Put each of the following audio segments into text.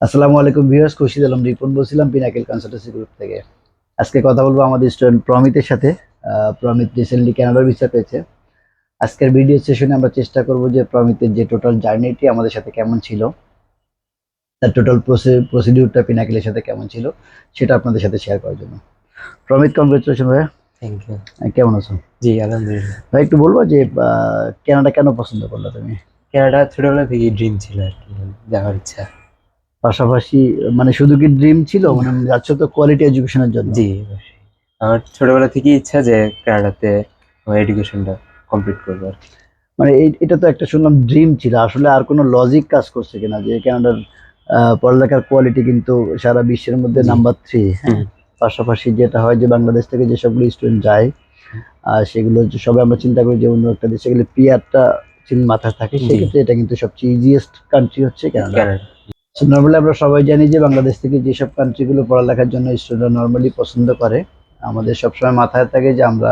আসসালামু আলাইকুম ভিউয়ার্স, খুরশিদ আলম রিপন বলছিলাম পিনাকেল কনসালটেন্সি গ্রুপ থেকে। আজকে কথা বলবো আমাদের স্টুডেন্ট প্রমিতের সাথে। প্রমিত রিসেন্টলি কানাডার ভিসা পেয়েছে। আজকের ভিডিও সেশনে আমরা চেষ্টা করব যে প্রমিতের যে টোটাল জার্নিটি আমাদের সাথে কেমন ছিল, তার টোটাল প্রসিডিউরটা পিনাকেলের সাথে কেমন ছিল, সেটা আপনাদের সাথে শেয়ার করার জন্য। প্রমিত, কংগ্রেচুলেশন ভাইয়া। Thank you. কেমন আছো? জি আলহামদুলিল্লাহ। ভাই একটু বলবো যে কানাডা কেন পছন্দ করলো তুমি? কানাডা ছোটবেলা থেকেই ড্রিম ছিল আর কি, যাওয়ার ইচ্ছা। পাশাপাশি মানে শুধু কি ড্রিম ছিল, মানে যাচ্ছ তো কোয়ালিটি এডুকেশনের জন্য? জি অবশ্যই। আমার ছোটবেলা থেকেই ইচ্ছা যে কানাডাতে আমার এডুকেশনটা কমপ্লিট করবো আর কি। মানে এটা তো একটা শুনলাম ড্রিম ছিল, আসলে আর কোনো লজিক কাজ করছে কিনা যে কানাডার পড়ালেখার কোয়ালিটি কিন্তু সারা বিশ্বের মধ্যে জি। নাম্বার 3, হ্যাঁ। হুম। পাশাপাশি যেটা হয় যে বাংলাদেশ থেকে যে সবগুলো স্টুডেন্ট যায়, সেগুলো হচ্ছে সবাই আমরা চিন্তা করি যে অন্য একটা দেশে গেলে পিয়ারটা মাথায় থাকে, জি সেক্ষেত্রে এটা কিন্তু সবচেয়ে ইজিয়েস্ট কান্ট্রি হচ্ছে কানাডা। কানাডা। সো নর্মালি আমরা সবাই জানি যে বাংলাদেশ থেকে যেসব কান্ট্রিগুলো পড়ালেখার জন্য স্টুডেন্টরা নর্মালি পছন্দ করে, আমাদের সবসময় মাথায় থাকে যে আমরা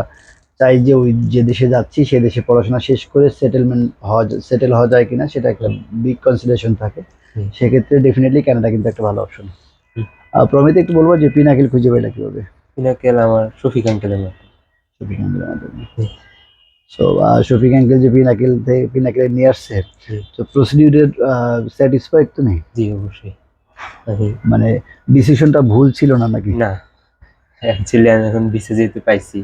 চাই যে ওই যে দেশে যাচ্ছি সে দেশে পড়াশোনা শেষ করে সেটেল হওয়া যায় কিনা, সেটা একটা বিগ কনসিডারেশন থাকে। হুম। সেক্ষেত্রে ডেফিনেটলি কানাডা কিন্তু একটা ভালো অপশন। হুম। প্রমিত, একটু বলবো যে পিনাকিল খুঁজে পাইলা কিভাবে? পিনাকেল আমার শফিক আঙ্কেলের মতো। শফিক আঙ্কেলের মাধ্যমে। হুম। সো শফিক আঙ্কেল যে পিনাকিল নিয়ে আসছে, জি। তো প্রসিডিউরের স্যাটিসফাইড তো নেই? জি অবশ্যই। আমি মানে ডিসিশনটা ভুল ছিল না নাকি? না, অ্যাকচুয়ালি আমি এখন বিসে যেতে পাইছি,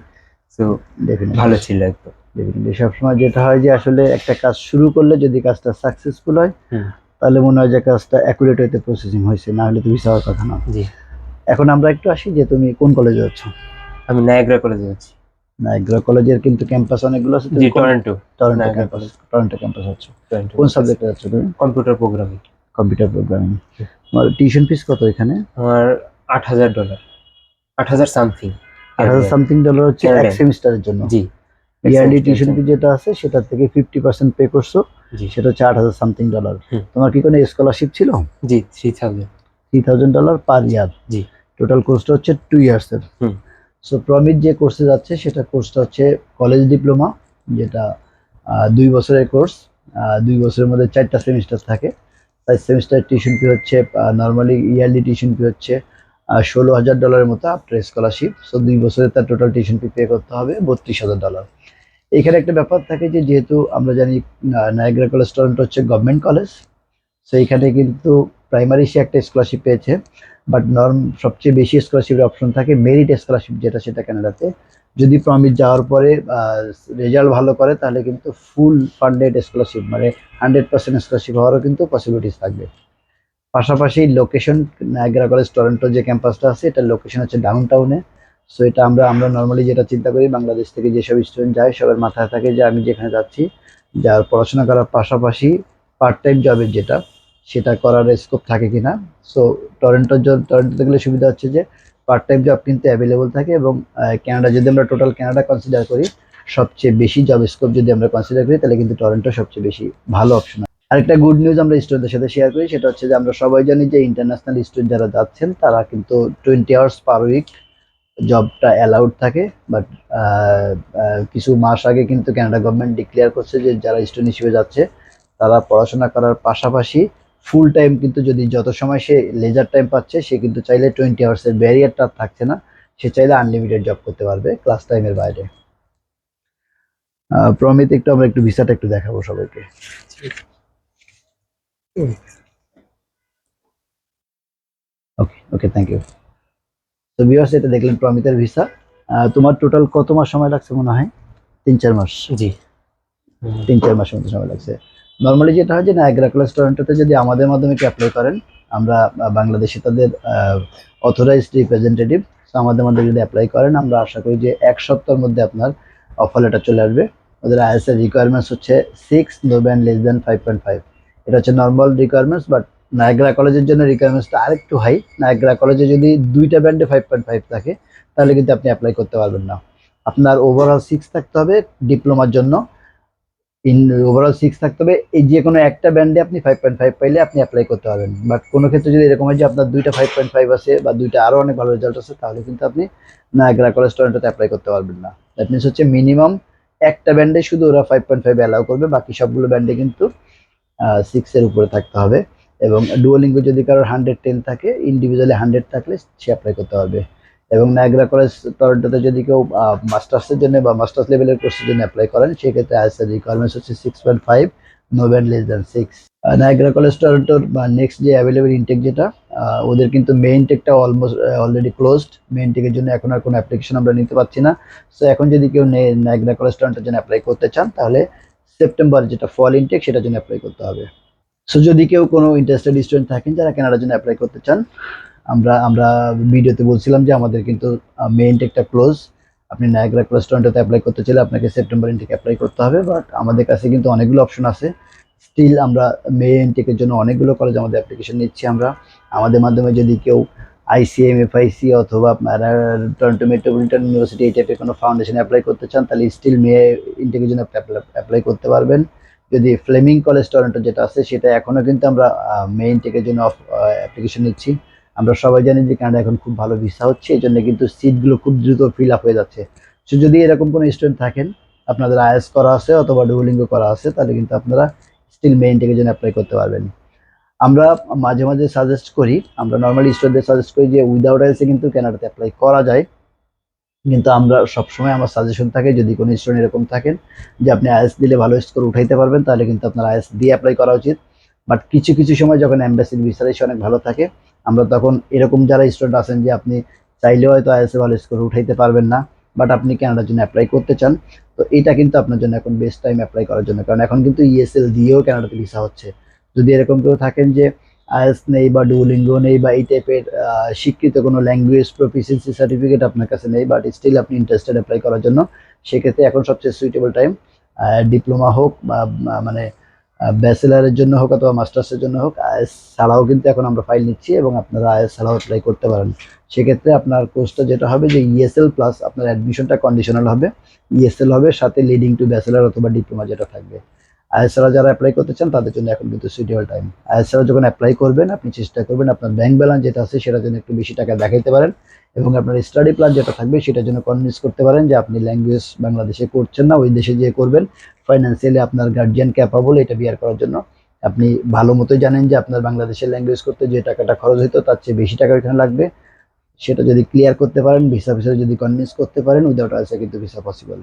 তো ডেফিনেটলি, ভালো ছিল একদম। ডেফিনেটলি সবসময় যেটা হয় যে আসলে একটা কাজ শুরু করলে যদি কাজটা সাকসেসফুল হয়, হুম। তাহলে মনে হয় যে কাজটা অ্যাকুরেট হইতে প্রসেসিং হয়েছে, না হলে তো ভিসা হওয়ার কথা না। জি। এখন আমরা একটু আসি যে তুমি কোন কলেজে যাচ্ছ। আমি নায়াগ্রা কলেজে যাচ্ছি। নায়াগ্রা কলেজের কিন্তু ক্যাম্পাস অনেকগুলো আছে, জি তুমি কোন? Toronto. Toronto Niagara campus. College. Toronto campus যাচ্ছ। টরন্টো কোন ক্যাম্পাস। সাবজেক্টে যাচ্ছ তুমি? Computer programming. Computer programming. তোমার টিউশন ফিস কত এখানে? আমার $8,000, 8,000 সামথিং। 8,000 সামথিং ডলার হচ্ছে এক ক্যানাডিয়ান। সেমিস্টারের জন্য। জি। ইয়ারলি টিউশন ফি যেটা আছে সেটা থেকে 50% পে করছো, জি। সেটা হচ্ছে 8,000 সামথিং ডলার। হুম। তোমার কি কোনো স্কলারশিপ ছিল? জি 3,000। $3,000 পার ইয়ার। জি। টোটাল কোর্সটা হচ্ছে 2 ইয়ার্স এর। হুম। সো প্রমিত যে কোর্সে যাচ্ছে সেটা কোর্সটা হচ্ছে কলেজ ডিপ্লোমা, যেটা 2 বছরের কোর্স। 2 বছরের মধ্যে 4টা সেমিস্টার থাকে। তাই সেমিস্টার টিউশন ফি হচ্ছে নর্মালি ইয়ারলি টিউশন ফি হচ্ছে $16,000 মতো আফটার স্কলারশিপ। সো 2 বছরে তার টোটাল টিউশন ফি পে করতে হবে $32,000। এখানে একটা ব্যাপার থাকে যে যেহেতু আমরা জানি নায়াগ্রা কলেজ টরন্টো হচ্ছে গভর্নমেন্ট কলেজ, সো এখানে কিন্তু প্রাইমারি সে একটা স্কলারশিপ পেয়েছে, বাট সবচেয়ে বেশি স্কলারশিপের অপশন থাকে মেরিট স্কলারশিপ, যেটা সেটা কানাডাতে যদি প্রমিট যাওয়ার পরে রেজাল্ট ভালো করে তাহলে কিন্তু ফুল ফান্ডেড স্কলারশিপ, মানে 100% স্কলারশিপ হওয়ারও কিন্তু পসিবিলিটিস থাকবে। পাশাপাশি লোকেশন, নায়াগ্রা কলেজ টরন্টো যে ক্যাম্পাসটা আছে এটার লোকেশন হচ্ছে ডাউন টাউনে। সো এটা আমরা আমরা নর্মালি যেটা চিন্তা করি, বাংলাদেশ থেকে যেসব স্টুডেন্ট যায় সবার মাথায় থাকে যে আমি যেখানে যাচ্ছি, যার পড়াশোনা করার পাশাপাশি পার্ট টাইম জবের যেটা সেটা করার স্কোপ থাকে কিনা। সো টরন্টোতে গেলে সুবিধা হচ্ছে যে পার্ট টাইম জব কিন্তু অ্যাভেলেবল থাকে, এবং কানাডা যদি আমরা টোটাল কানাডা কনসিডার করি, সবচেয়ে বেশি জব স্কোপ যদি আমরা কনসিডার করি তাহলে কিন্তু টরন্টো সবচেয়ে বেশি ভালো অপশন। আরেকটা গুড নিউজ আমরা স্টুডেন্টদের সাথে শেয়ার করি, সেটা হচ্ছে যে আমরা সবাই জানি যে ইন্টারন্যাশনাল স্টুডেন্ট যারা যাচ্ছেন তারা কিন্তু 20 আওয়ার্স পার উইক জবটা অ্যালাউড থাকে। বাট কিছু মাস আগে কিন্তু কানাডা গভর্নমেন্ট ডিক্লেয়ার করছে যে যারা স্টুডেন্ট হিসেবে যাচ্ছে তারা পড়াশোনা করার পাশাপাশি ফুল টাইম কিন্তু যদি যত সময় সে লেজার টাইম পাচ্ছে সে কিন্তু চাইলে 20 আওয়ার্সের ব্যারিয়ারটা থাকছে না, সে চাইলে আনলিমিটেড জব করতে পারবে ক্লাস টাইমের বাইরে। প্রমিত, একটু আমরা একটু ভিসাটা একটু দেখাবো সবাইকে। ওকে ওকে, থ্যাংক ইউ। তো ভিউয়ার্স, এটা দেখলেন প্রমিতের ভিসা। তোমার টোটাল কত মাস সময় লাগছে মনে হয়? 3-4 মাস। জি। 3-4 মাসের মতো সময় লাগছে। নর্মালি যেটা হয় যে নায়াগ্রা কলেজ টরন্টোতে যদি আমাদের মাধ্যমে কি অ্যাপ্লাই করেন, আমরা বাংলাদেশে তাদের অথরাইজড রিপ্রেজেন্টেটিভ, আমাদের মাধ্যমে যদি অ্যাপ্লাই করেন আমরা আশা করি যে 1 সপ্তাহের মধ্যে আপনার অফার লেটার চলে আসবে। ওদের আইএসএর রিকোয়ারমেন্টস হচ্ছে 6, নো ব্যান্ড লেস দেন 5.5। এটা হচ্ছে নর্মাল রিকোয়ারমেন্টস, বাট নায়াগ্রা কলেজের জন্য রিকোয়ারমেন্টসটা আরেকটু হাই। নায়াগ্রা কলেজে যদি 2টা ব্যান্ডে 5.5 থাকে তাহলে কিন্তু আপনি অ্যাপ্লাই করতে পারবেন না। আপনার ওভারঅল 6 থাকতে হবে ডিপ্লোমার জন্য। ওভারঅল 6 থাকতে হবে, এই যে কোনো একটা ব্যান্ডে আপনি 5.5 পাইলে আপনি অ্যাপ্লাই করতে পারবেন। বাট কোনো ক্ষেত্রে যদি এরকম হয় যে আপনার 2টা 5.5 আছে বা 2টা আরো অনেক ভালো রেজাল্ট আছে, তাহলে কিন্তু আপনি নায়াগ্রা কলেজ টরন্টোতে অ্যাপ্লাই করতে পারবেন না। দ্যাট মিনস হচ্ছে মিনিমাম একটা ব্যান্ডে শুধু ওরা 5.5 অ্যালাউ করবে, বাকি সবগুলো ব্যান্ডে কিন্তু 6 এর উপরে থাকতে হবে। এবং ডুওলিঙ্গো যদি কারোর 110 থাকে, ইন্ডিভিজুয়ালি 100 থাকলে সে অ্যাপ্লাই করতে পারবে। এবং নায়াগ্রা কলেজ টরন্টোতে যদি কেউ মাস্টার্সের জন্য বা মাস্টার্স লেভেলের কোর্সের জন্য অ্যাপ্লাই করেন, সেক্ষেত্রে আইএলটিএস এর রিকোয়ারমেন্টস হচ্ছে 6.5, no band less than 6। Niagara college টরন্টোর বা নেক্সট যে অ্যাভেলেবল ইনটেক যেটা, ওদের কিন্তু মেইন টেকটা অলমোস্ট অলরেডি ক্লোজড। মেইন টেকের জন্য এখন আর কোনো অ্যাপ্লিকেশন আমরা নিতে পারছি না। সো এখন যদি কেউ নায়াগ্রা কলেজ টরন্টোর জন্য অ্যাপ্লাই করতে চান, তাহলে সেপ্টেম্বর যেটা ফল ইনটেক সেটার জন্য অ্যাপ্লাই করতে হবে। সো যদি কেউ কোনো ইন্টারেস্টেড স্টুডেন্ট থাকেন যারা কানাডার জন্য অ্যাপ্লাই করতে চান, আমরা আমরা ভিডিওতে বলছিলাম যে আমাদের কিন্তু মেইন টেকটা ক্লোজ। আপনি নায়াগ্রা কলেজ টরন্টোতে অ্যাপ্লাই করতে চাইলে আপনাকে সেপ্টেম্বর ইনটেক অ্যাপ্লাই করতে হবে, বাট আমাদের কাছে কিন্তু অনেকগুলো অপশন আছে। স্টিল আমরা মে ইনটেকের জন্য অনেকগুলো কলেজ আমাদের অ্যাপ্লিকেশন নিচ্ছি আমরা। আমাদের মাধ্যমে যদি কেউ আইসিএম, এফআইসি অথবা টরন্টো মেট্রোপলিটন ইউনিভার্সিটি এই টাইপের কোনো ফাউন্ডেশনে অ্যাপ্লাই করতে চান, তাহলে স্টিল মে ইনটেকের জন্য অ্যাপ্লাই করতে পারবেন। যদি ফ্লেমিং কলেজ টরন্টো যেটা আছে, সেটা এখনও কিন্তু আমরা মে ইনটেকের জন্য অ্যাপ্লিকেশন নিচ্ছি। আমরা সবাই জানি যে কানাডা এখন খুব ভালো ভিসা হচ্ছে, এই জন্য কিন্তু সিটগুলো খুব দ্রুত ফিল আপ হয়ে যাচ্ছে। সো যদি এরকম কোনো স্টুডেন্ট থাকেন, আপনাদের আইএলটিএস করা আছে অথবা ডুওলিঙ্গো করা আছে, তাহলে কিন্তু আপনারা স্টিল মেইন টেকের জন্য অ্যাপ্লাই করতে পারবেন। আমরা মাঝে মাঝে সাজেস্ট করি, আমরা নর্মালি স্টুডেন্টদের সাজেস্ট করি যে উইদাউট আইএলটিএস কিন্তু কানাডাতে অ্যাপ্লাই করা যায়। কিন্তু আমরা সবসময় আমার সাজেশন থাকে, যদি কোনো স্টুডেন্ট এরকম থাকেন যে আপনি আইএলটিএস দিলে ভালো স্কোর উঠাইতে পারবেন, তাহলে কিন্তু আপনার আইএলটিএস দিয়ে অ্যাপ্লাই করা উচিত। বাট কিছু কিছু সময় যখন এমবাসির ভিসা রেশিও অনেক ভালো থাকে, আমরা তখন এরকম যারা স্টুডেন্ট আছেন যে আপনি চাইলেও হয়তো আইএলটিএস ভালো স্কোর উঠাইতে পারবেন না, বাট আপনি কানাডার জন্য অ্যাপ্লাই করতে চান, তো এটা কিন্তু আপনার জন্য এখন বেস্ট টাইম অ্যাপ্লাই করার জন্য। কারণ এখন কিন্তু ইএসএল দিয়েও কানাডাতে ভিসা হচ্ছে। যদি এরকম কেউ থাকেন যে আইএলটিএস নেই বা ডুওলিঙ্গো নেই বা এই টাইপের স্বীকৃত কোনো ল্যাঙ্গুয়েজ প্রফিসিয়েন্সি সার্টিফিকেট আপনার কাছে নেই, বাট স্টিল আপনি ইন্টারেস্টেড অ্যাপ্লাই করার জন্য, সেক্ষেত্রে এখন সবচেয়ে সুইটেবল টাইম। ডিপ্লোমা হোক বা মানে ব্যাচেলারের জন্য হোক অথবা মাস্টার্সের জন্য হোক, আইএলটিএস ছাড়াও কিন্তু এখন আমরা ফাইল নিচ্ছি এবং আপনারা আইএলটিএস ছাড়াও অ্যাপ্লাই করতে পারেন। সেক্ষেত্রে আপনার কোর্সটা যেটা হবে যে ইএসএল প্লাস আপনার অ্যাডমিশনটা কন্ডিশনাল হবে, ইএসএল হবে সাথে লিডিং টু ব্যাচেলার অথবা ডিপ্লোমা যেটা থাকবে। আইএলটিএস ছাড়া যারা অ্যাপ্লাই করতে চান তাদের জন্য এখন কিন্তু সুইটেবল টাইম। আইএলটিএস ছাড়া যখন অ্যাপ্লাই করবেন, আপনি চেষ্টা করবেন আপনার ব্যাংক ব্যালেন্স যেটা আছে সেটার জন্য একটু বেশি টাকা দেখাইতে পারেন, এবং আপনার স্টাডি প্ল্যান যেটা থাকবে সেটার জন্য কনভিন্স করতে পারেন যে আপনি ল্যাঙ্গুয়েজ বাংলাদেশে করছেন না, ওই দেশে যেয়ে করবেন। ফাইন্যান্সিয়ালি আপনার গার্জিয়ান ক্যাপাবল এটা বিয়ার করার জন্য। আপনি ভালো মতোই জানেন যে আপনার বাংলাদেশের ল্যাঙ্গুয়েজ করতে যে টাকাটা খরচ হতো তার চেয়ে বেশি টাকা এখানে লাগবে। সেটা যদি ক্লিয়ার করতে পারেন, ভিসা যদি কনভিন্স করতে পারেন, উইদাউট আইএলটিএস কিন্তু ভিসা পসিবল।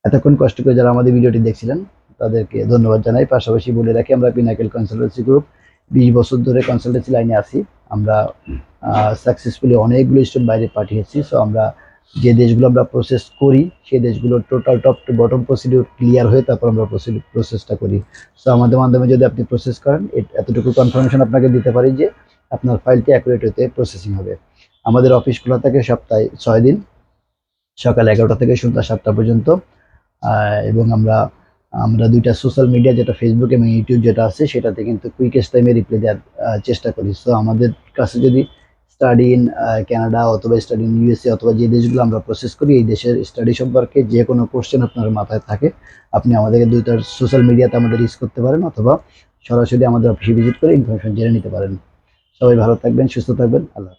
এতক্ষণ কষ্ট করে যারা আমাদের ভিডিওটি দেখছিলেন তাদেরকে ধন্যবাদ জানাই। পাশাপাশি বলে রাখি, আমরা পিনাকেল কনসালটেন্সি গ্রুপ 20 বছর ধরে কনসালটেন্সি লাইনে আছি। আমরা সাকসেসফুলি অনেকগুলো স্টুডেন্ট বাইরে পাঠিয়েছি। সো আমরা যে দেশগুলো আমরা প্রসেস করি, সেই দেশগুলোর total top to bottom procedure clear হয়ে তারপর আমরা প্রসেসটা করি। সো আমাদের মাধ্যমে যদি আপনি প্রসেস করেন, এতটুকু কনফার্মেশন আপনাকে দিতে পারি যে আপনার ফাইলটি অ্যাকুরেট হতে প্রসেসিং হবে। আমাদের অফিস খোলা থাকে সপ্তাহে 6 দিন, সকাল 11টা থেকে সন্ধ্যা 7টা পর্যন্ত। এবং আমরা আমরা দুইটা সোশ্যাল মিডিয়া, যেটা ফেসবুক এবং ইউটিউব যেটা আছে, সেটাতে কিন্তু কুইকেস্ট টাইমে রিপ্লাই দেওয়ার চেষ্টা করি। সো আমাদের কাছে যদি স্টাডি ইন কানাডা অথবা স্টাডি ইন ইউএসএ অথবা যে দেশগুলো আমরা প্রসেস করি, এই দেশের স্টাডি সম্পর্কে যে কোনো কোশ্চেন আপনার মাথায় থাকে, আপনি আমাদেরকে দুইটার সোশ্যাল মিডিয়াতে আমাদের রিচ করতে পারেন অথবা সরাসরি আমাদের অফিসে ভিজিট করে ইনফরমেশন জেনে নিতে পারেন। সবাই ভালো থাকবেন, সুস্থ থাকবেন, আল্লাহ হাফেজ।